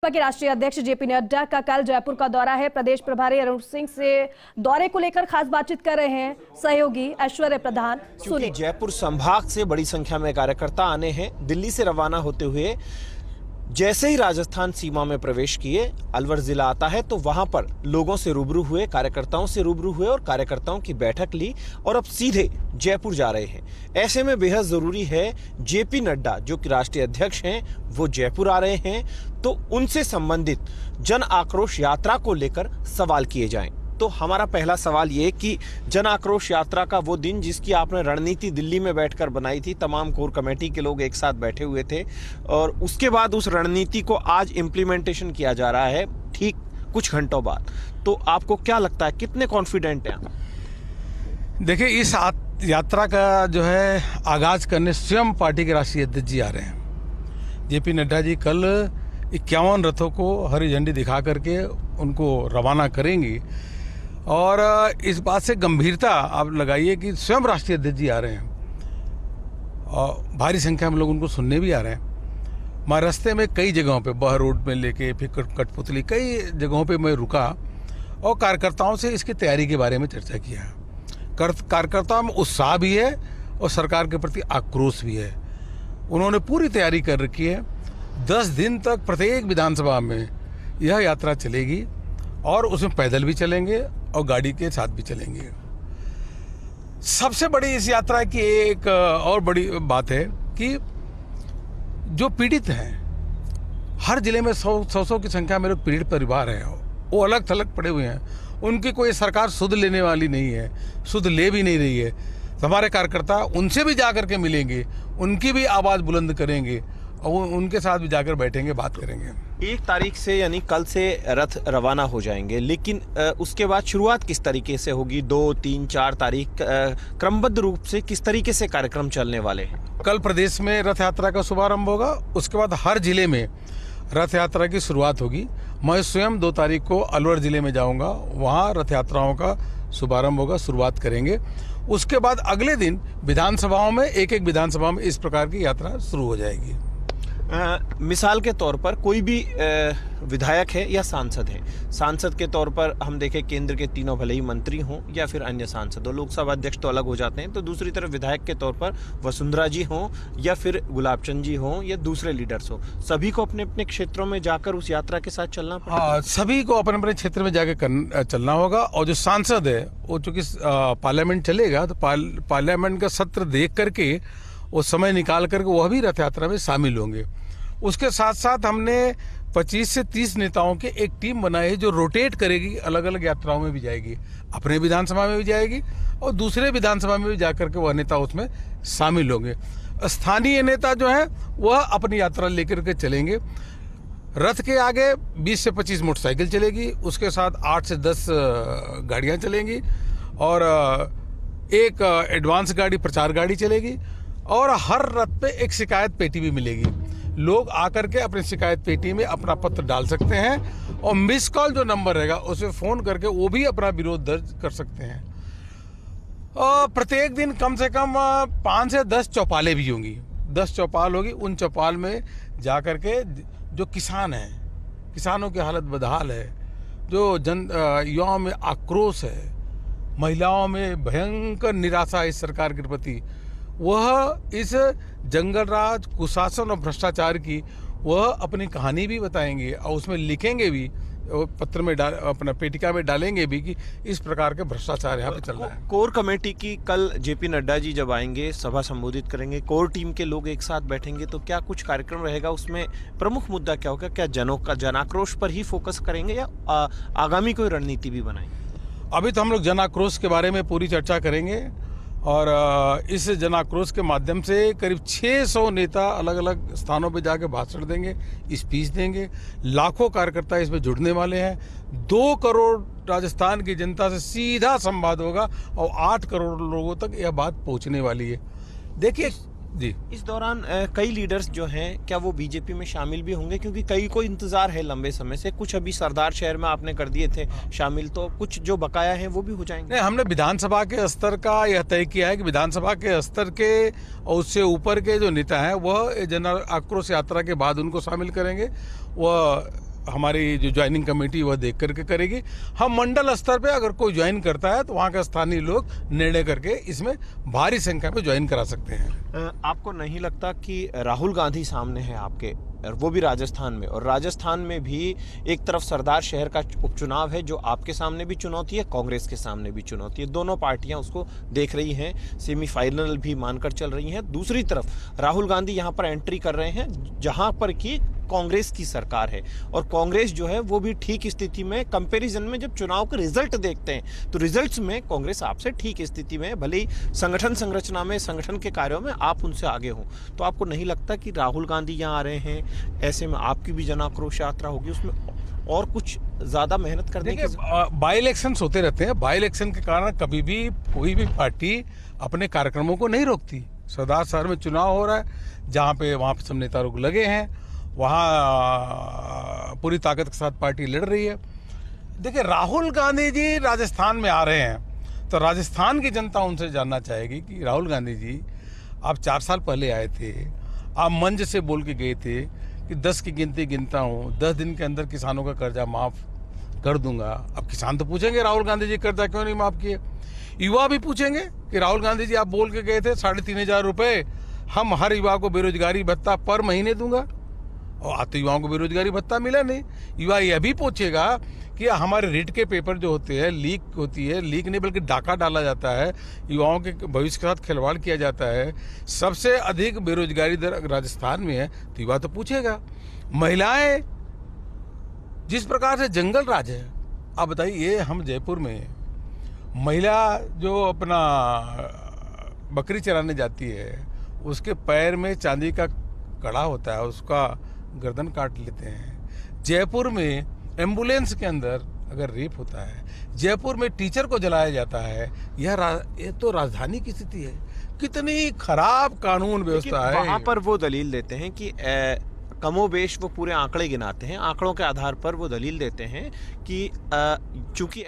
भाजपा के राष्ट्रीय अध्यक्ष जेपी नड्डा का कल जयपुर का दौरा है। प्रदेश प्रभारी अरुण सिंह से दौरे को लेकर खास बातचीत कर रहे हैं सहयोगी ऐश्वर्य प्रधान। क्योंकि जयपुर संभाग से बड़ी संख्या में कार्यकर्ता आने हैं। दिल्ली से रवाना होते हुए जैसे ही राजस्थान सीमा में प्रवेश किए, अलवर जिला आता है तो वहां पर लोगों से रूबरू हुए, कार्यकर्ताओं से रूबरू हुए और कार्यकर्ताओं की बैठक ली और अब सीधे जयपुर जा रहे हैं। ऐसे में बेहद जरूरी है जेपी नड्डा जो कि राष्ट्रीय अध्यक्ष हैं वो जयपुर आ रहे हैं, तो उनसे संबंधित जन आक्रोश यात्रा को लेकर सवाल किए जाएं। तो हमारा पहला सवाल ये कि जन आक्रोश यात्रा का वो दिन जिसकी आपने रणनीति दिल्ली में बैठकर बनाई थी, तमाम कोर कमेटी के लोग एक साथ बैठे हुए थे और उसके बाद उस रणनीति को आज इम्प्लीमेंटेशन किया जा रहा है ठीक कुछ घंटों बाद, तो आपको क्या लगता है, कितने कॉन्फिडेंट हैं? देखिए, इस यात्रा का जो है आगाज करने स्वयं पार्टी के राष्ट्रीय अध्यक्ष जी आ रहे हैं। जेपी नड्डा जी कल 51 रथों को हरी झंडी दिखा करके उनको रवाना करेंगी और इस बात से गंभीरता आप लगाइए कि स्वयं राष्ट्रीय अध्यक्ष जी आ रहे हैं और भारी संख्या में लोग उनको सुनने भी आ रहे हैं। मैं रास्ते में कई जगहों पे, बह रोड में लेके फिर कठपुतली, कई जगहों पे मैं रुका और कार्यकर्ताओं से इसकी तैयारी के बारे में चर्चा किया। कार्यकर्ताओं में उत्साह भी है और सरकार के प्रति आक्रोश भी है। उन्होंने पूरी तैयारी कर रखी है। 10 दिन तक प्रत्येक विधानसभा में यह यात्रा चलेगी और उसमें पैदल भी चलेंगे और गाड़ी के साथ भी चलेंगे। सबसे बड़ी इस यात्रा की एक और बड़ी बात है कि जो पीड़ित हैं, हर जिले में 100 की संख्या में लोग पीड़ित परिवार हैं, वो अलग थलग पड़े हुए हैं। उनकी कोई सरकार सुध लेने वाली नहीं है, सुध ले भी नहीं रही है। तो हमारे कार्यकर्ता उनसे भी जाकर के मिलेंगे, उनकी भी आवाज़ बुलंद करेंगे और उनके साथ भी जाकर बैठेंगे, बात करेंगे। 1 तारीख से यानी कल से रथ रवाना हो जाएंगे, लेकिन उसके बाद शुरुआत किस तरीके से होगी? 2, 3, 4 तारीख क्रमबद्ध रूप से किस तरीके से कार्यक्रम चलने वाले हैं? कल प्रदेश में रथ यात्रा का शुभारंभ होगा, उसके बाद हर जिले में रथ यात्रा की शुरुआत होगी। मैं स्वयं 2 तारीख को अलवर जिले में जाऊंगा, वहाँ रथ यात्राओं का शुभारंभ होगा, शुरुआत करेंगे। उसके बाद अगले दिन विधानसभाओं में, एक विधानसभा में इस प्रकार की यात्रा शुरू हो जाएगी। मिसाल के तौर पर कोई भी विधायक है या सांसद है, सांसद के तौर पर हम देखें केंद्र के तीनों भले ही मंत्री हों या फिर अन्य सांसद हो, लोकसभा अध्यक्ष तो अलग हो जाते हैं, तो दूसरी तरफ विधायक के तौर पर वसुंधरा जी हों या फिर गुलाबचंद जी हों या दूसरे लीडर्स हो, सभी को अपने अपने क्षेत्रों में जाकर उस यात्रा के साथ चलना पड़ेगा। सभी को अपने अपने क्षेत्र में जाकर चलना होगा। और जो सांसद है वो चूंकि पार्लियामेंट चलेगा तो पार्लियामेंट का सत्र देख करके वो समय निकाल करके वह भी रथ यात्रा में शामिल होंगे। उसके साथ साथ हमने 25 से 30 नेताओं की एक टीम बनाई है जो रोटेट करेगी, अलग अलग यात्राओं में भी जाएगी, अपने विधानसभा में भी जाएगी और दूसरे विधानसभा में भी जाकर के वह नेता उसमें शामिल होंगे। स्थानीय नेता जो है वह अपनी यात्रा लेकर के चलेंगे। रथ के आगे 20 से 25 मोटरसाइकिल चलेगी, उसके साथ 8 से 10 गाड़ियाँ चलेंगी और एक एडवांस गाड़ी, प्रचार गाड़ी चलेगी और हर रथ पे एक शिकायत पेटी भी मिलेगी। लोग आकर के अपनी शिकायत पेटी में अपना पत्र डाल सकते हैं और मिस कॉल जो नंबर रहेगा उसे फोन करके वो भी अपना विरोध दर्ज कर सकते हैं। और प्रत्येक दिन कम से कम 5 से 10 चौपालें भी होंगी, 10 चौपाल होगी। उन चौपाल में जाकर के जो किसान हैं, किसानों की हालत बदहाल है, जो युवाओं में आक्रोश है, महिलाओं में भयंकर निराशा है इस सरकार के प्रति, वह इस जंगल राज, कुशासन और भ्रष्टाचार की वह अपनी कहानी भी बताएंगे और उसमें लिखेंगे भी, पत्र में अपना पेटिका में डालेंगे भी कि इस प्रकार के भ्रष्टाचार यहाँ पे चल रहा है। कोर कमेटी की कल जेपी नड्डा जी जब आएंगे, सभा संबोधित करेंगे, कोर टीम के लोग एक साथ बैठेंगे, तो क्या कुछ कार्यक्रम रहेगा? उसमें प्रमुख मुद्दा क्या होगा? क्या जनों का जनाक्रोश पर ही फोकस करेंगे या आगामी कोई रणनीति भी बनाएंगे? अभी तो हम लोग जनाक्रोश के बारे में पूरी चर्चा करेंगे और इस जनाक्रोश के माध्यम से करीब 600 नेता अलग अलग स्थानों पर जाकर भाषण देंगे, स्पीच देंगे। लाखों कार्यकर्ता इसमें जुड़ने वाले हैं। 2 करोड़ राजस्थान की जनता से सीधा संवाद होगा और 8 करोड़ लोगों तक यह बात पहुंचने वाली है। देखिए जी, इस दौरान कई लीडर्स जो हैं क्या वो बीजेपी में शामिल भी होंगे? क्योंकि कई को इंतजार है लंबे समय से, कुछ अभी सरदार शहर में आपने कर दिए थे शामिल, तो कुछ जो बकाया है वो भी हो जाएंगे। हमने विधानसभा के स्तर का यह तय किया है कि विधानसभा के स्तर के और उससे ऊपर के जो नेता हैं वह जन आक्रोश यात्रा के बाद उनको शामिल करेंगे। वह हमारी जो ज्वाइनिंग कमेटी वह देख करके करेगी। हम मंडल स्तर पे अगर कोई ज्वाइन करता है तो वहाँ के स्थानीय लोग निर्णय करके इसमें भारी संख्या में ज्वाइन करा सकते हैं। आपको नहीं लगता कि राहुल गांधी सामने है आपके, और वो भी राजस्थान में, और राजस्थान में भी एक तरफ सरदार शहर का उपचुनाव है जो आपके सामने भी चुनौती है, कांग्रेस के सामने भी चुनौती है, दोनों पार्टियां उसको देख रही हैं, सेमीफाइनल भी मानकर चल रही हैं। दूसरी तरफ राहुल गांधी यहां पर एंट्री कर रहे हैं जहां पर कि कांग्रेस की सरकार है, और कांग्रेस जो है वो भी ठीक स्थिति में, कंपैरिजन में जब चुनाव के रिजल्ट देखते हैं तो रिजल्ट्स में कांग्रेस आपसे ठीक स्थिति में है, भले ही संगठन संरचना में, संगठन के कार्यों में आप उनसे आगे हो। तो आपको नहीं लगता कि राहुल गांधी यहाँ आ रहे हैं, ऐसे में आपकी भी जन आक्रोश यात्रा होगी, उसमें और कुछ ज्यादा मेहनत करने की? बाई इलेक्शंस होते रहते हैं, बाई इलेक्शन के कारण कभी भी कोई भी पार्टी अपने कार्यक्रमों को नहीं रोकती। सरदार शहर में चुनाव हो रहा है, जहाँ पे वहाँ पे सब नेता लोग लगे हैं, वहाँ पूरी ताकत के साथ पार्टी लड़ रही है। देखिए, राहुल गांधी जी राजस्थान में आ रहे हैं तो राजस्थान की जनता उनसे जानना चाहेगी कि राहुल गांधी जी, आप 4 साल पहले आए थे, आप मंच से बोल के गए थे कि 10 की गिनती गिनता हूँ, 10 दिन के अंदर किसानों का कर्जा माफ कर दूंगा। अब किसान तो पूछेंगे राहुल गांधी जी कर्जा क्यों नहीं माफ किए। युवा भी पूछेंगे कि राहुल गांधी जी आप बोल के गए थे 3,500 रुपये हम हर युवा को बेरोजगारी भत्ता पर महीने दूंगा, और आज तो युवाओं को बेरोजगारी भत्ता मिला नहीं। युवा यह भी पूछेगा कि हमारे रीट के पेपर जो होते हैं, लीक होती है, लीक नहीं बल्कि डाका डाला जाता है, युवाओं के भविष्य के साथ खिलवाड़ किया जाता है, सबसे अधिक बेरोजगारी दर राजस्थान में है, तो युवा तो पूछेगा। महिलाएं, जिस प्रकार से जंगल राज है, आप बताइए, ये हम जयपुर में महिला जो अपना बकरी चराने जाती है, उसके पैर में चांदी का कड़ा होता है, उसका गर्दन काट लेते हैं। जयपुर में एम्बुलेंस के अंदर अगर रेप होता है, जयपुर में टीचर को जलाया जाता है, ये तो राजधानी की स्थिति है। कितनी खराब कानून व्यवस्था है। वहां पर वो दलील देते हैं कि कमोबेश वो पूरे आंकड़े गिनाते हैं, आंकड़ों के आधार पर वो दलील देते हैं कि चूंकि